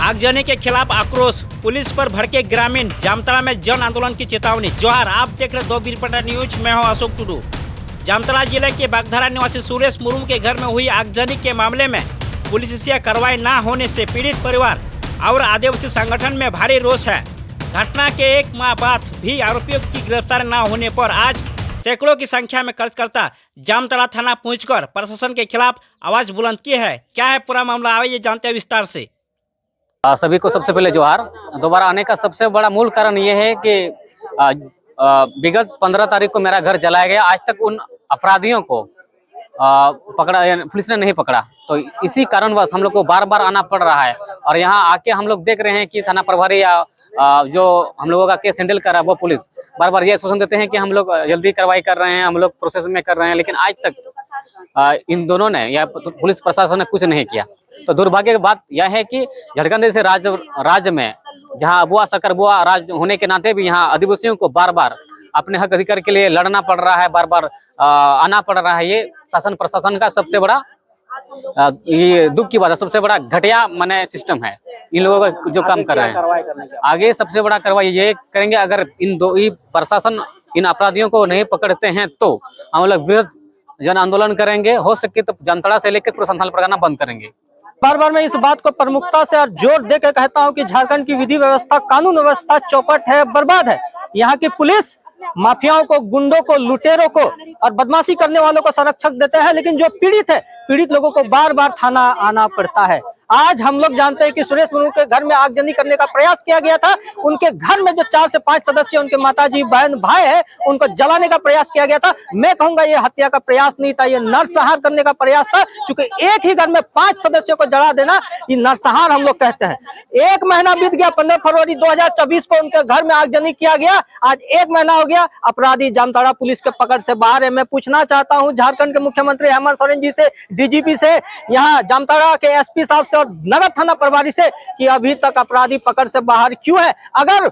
आगजनी के खिलाफ आक्रोश, पुलिस पर भड़के ग्रामीण, जामताड़ा में जन आंदोलन की चेतावनी। जोहार, आप देख रहे 2 बीरपटा न्यूज। मैं हूं अशोक टुडू। जामताड़ा जिले के बागधारा निवासी सुरेश मुर्मू के घर में हुई आगजनी के मामले में पुलिस से कार्रवाई न होने से पीड़ित परिवार और आदिवासी संगठन में भारी रोष है। घटना के 1 माह बाद भी आरोपियों की गिरफ्तार न होने पर आज सैकड़ों की संख्या में कार्यकर्ता जामताड़ा थाना पहुंचकर प्रशासन के खिलाफ आवाज बुलंद की है। क्या है पूरा मामला, आइए जानते हैं विस्तार से। सभी को सबसे पहले जोहार। दोबारा आने का सबसे बड़ा मूल कारण ये है कि विगत 15 तारीख को मेरा घर जलाया गया। आज तक उन अपराधियों को पकड़ा, पुलिस ने नहीं पकड़ा। तो इसी कारणवश हम लोग को बार बार आना पड़ रहा है। और यहाँ आके हम लोग देख रहे हैं कि थाना प्रभारी या जो हम लोगों का केस हैंडल कर रहा है वो पुलिस बार बार ये आश्वासन देते हैं कि हम लोग जल्दी कार्रवाई कर रहे हैं, हम लोग प्रोसेस में कर रहे हैं, लेकिन आज तक इन दोनों ने या पुलिस प्रशासन ने कुछ नहीं किया। तो दुर्भाग्य की बात यह है कि झारखंड जैसे राज्य में जहां बुआ सरकार बुआ राज होने के नाते भी यहाँ आदिवासियों को बार बार अपने हक अधिकार के लिए लड़ना पड़ रहा है, बार बार आना पड़ रहा है। ये शासन प्रशासन का सबसे बड़ा ये दुख की बात है, सबसे बड़ा घटिया माने सिस्टम है इन लोगों का जो काम कर रहे हैं। आगे सबसे बड़ा कार्रवाई ये करेंगे, अगर प्रशासन इन अपराधियों को नहीं पकड़ते हैं तो हम लोग वृहद जन आंदोलन करेंगे। हो सके तो जामताड़ा से लेकर पूरा संथाल परगना बंद करेंगे। बार बार मैं इस बात को प्रमुखता से और जोर देकर कहता हूं कि झारखंड की विधि व्यवस्था, कानून व्यवस्था चौपट है, बर्बाद है। यहाँ की पुलिस माफियाओं को, गुंडों को, लुटेरों को और बदमाशी करने वालों को संरक्षक देते हैं, लेकिन जो पीड़ित है, पीड़ित लोगों को बार बार थाना आना पड़ता है। आज हम लोग जानते हैं कि सुरेश मुर्मू के घर में आगजनी करने का प्रयास किया गया था। उनके घर में जो 4 से 5 सदस्य, उनके माताजी, बहन, भाई है, उनको जलाने का प्रयास किया गया था। मैं कहूंगा ये हत्या का प्रयास नहीं था, ये नरसंहार करने का प्रयास था। क्योंकि एक ही घर में 5 सदस्यों को जला देना, ये नरसंहार हम लोग कहते हैं। 1 महीना बीत गया, 15 फरवरी 2024 को उनके घर में आगजनी किया गया। आज 1 महीना हो गया, अपराधी जामताड़ा पुलिस के पकड़ से बाहर है। मैं पूछना चाहता हूँ झारखंड के मुख्यमंत्री हेमंत सोरेन जी से, डीजीपी से, यहाँ जामताड़ा के एसपी साहब से और नगर थाना प्रभारी से कि अभी तक अपराधी पकड़ से बाहर क्यों है। अगर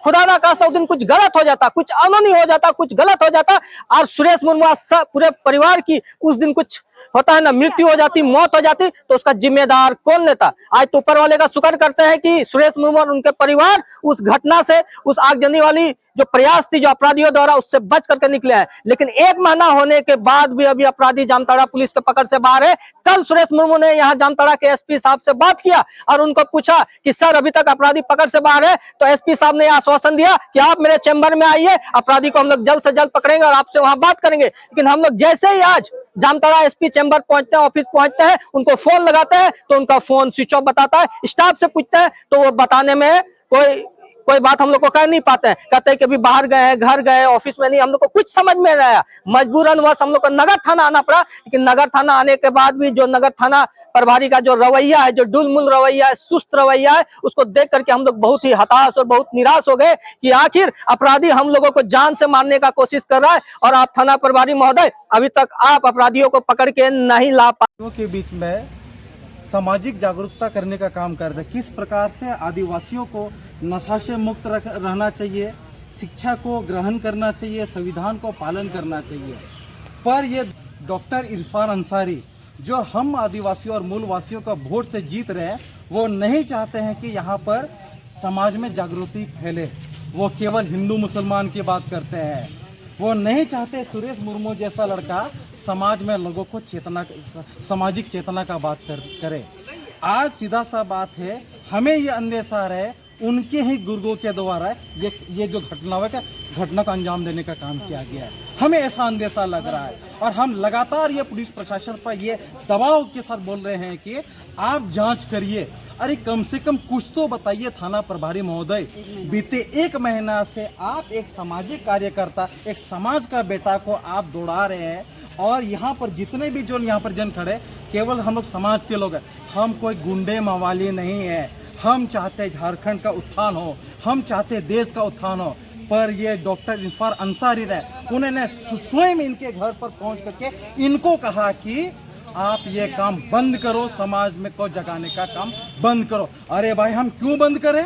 खुदा ना खास्ता उस दिन कुछ गलत हो जाता, कुछ अनहोनी हो जाता, कुछ गलत हो जाता और सुरेश मुर्मू पूरे परिवार की उस दिन कुछ होता है ना, मृत्यु हो जाती, मौत हो जाती, तो उसका जिम्मेदार कौन लेता। आज तो ऊपर वाले का शुक्र करते हैं कि सुरेश मुर्मू और उनके परिवार उस घटना से, उस आगजनी वाली जो प्रयास थी जो अपराधियों द्वारा, उससे बच करके निकले हैं। लेकिन 1 महीना होने के बाद भी अभी अपराधी जामताड़ा पुलिस के पकड़ से बाहर है। कल सुरेश मुर्मू ने यहाँ जामताड़ा के एसपी साहब से बात किया और उनको पूछा कि सर अभी तक अपराधी पकड़ से बाहर है। तो एसपी साहब ने आश्वासन दिया कि आप मेरे चैम्बर में आइए, अपराधी को हम लोग जल्द से जल्द पकड़ेंगे और आपसे वहां बात करेंगे। लेकिन हम लोग जैसे ही आज जामताड़ा एसपी चैम्बर पहुंचते हैं, ऑफिस पहुंचते हैं, उनको फोन लगाते हैं तो उनका फोन स्विच ऑफ बताता है। स्टाफ से पूछते हैं तो वो बताने में कोई बात हम लोग को कह नहीं पाते हैं। कहते हैं कि अभी बाहर गए हैं, घर गए, ऑफिस में नहीं। हम लोग को कुछ समझ में नहीं आया। मजबूरन हम लोग को नगर थाना आना पड़ा। लेकिन नगर थाना आने के बाद भी जो नगर थाना प्रभारी का जो रवैया है, जो डुलमुल रवैया है, सुस्त रवैया है, उसको देख करके हम लोग बहुत ही हताश और बहुत निराश हो गए कि आखिर अपराधी हम लोगों को जान से मारने का कोशिश कर रहा है और आप थाना प्रभारी महोदय अभी तक आप अपराधियों को पकड़ के नहीं ला पाए। के बीच में सामाजिक जागरूकता करने का काम कर रहे हैं। किस प्रकार से आदिवासियों को नशा से मुक्त रहना चाहिए, शिक्षा को ग्रहण करना चाहिए, संविधान को पालन करना चाहिए। पर ये डॉक्टर इरफान अंसारी जो हम आदिवासियों और मूलवासियों का वोट से जीत रहे हैं, वो नहीं चाहते हैं कि यहाँ पर समाज में जागृति फैले। वो केवल हिंदू मुसलमान की बात करते हैं। वो नहीं चाहते सुरेश मुर्मू जैसा लड़का समाज में लोगों को सामाजिक चेतना का बात करे। आज सीधा सा बात है, हमें ये अंदेशा है उनके ही गुर्गों के द्वारा ये जो घटना का अंजाम देने का काम किया गया है। हमें ऐसा अंदेशा लग रहा है और हम लगातार ये पुलिस प्रशासन पर ये दबाव के साथ बोल रहे हैं कि आप जांच करिए। अरे कम से कम कुछ तो बताइए थाना प्रभारी महोदय। बीते 1 महीना से आप एक सामाजिक कार्यकर्ता, एक समाज का बेटा को आप दौड़ा रहे हैं और यहाँ पर जितने भी जो यहाँ पर जन खड़े केवल हम लोग समाज के लोग हैं। हम कोई गुंडे मवाली नहीं है। हम चाहते झारखंड का उत्थान हो, हम चाहते देश का उत्थान हो। पर ये डॉक्टर इरफान अंसारी ने उन्होंने स्वयं इनके घर पर पहुंच करके इनको कहा कि आप ये काम बंद करो, समाज में को जगाने का काम बंद करो। अरे भाई हम क्यों बंद करें?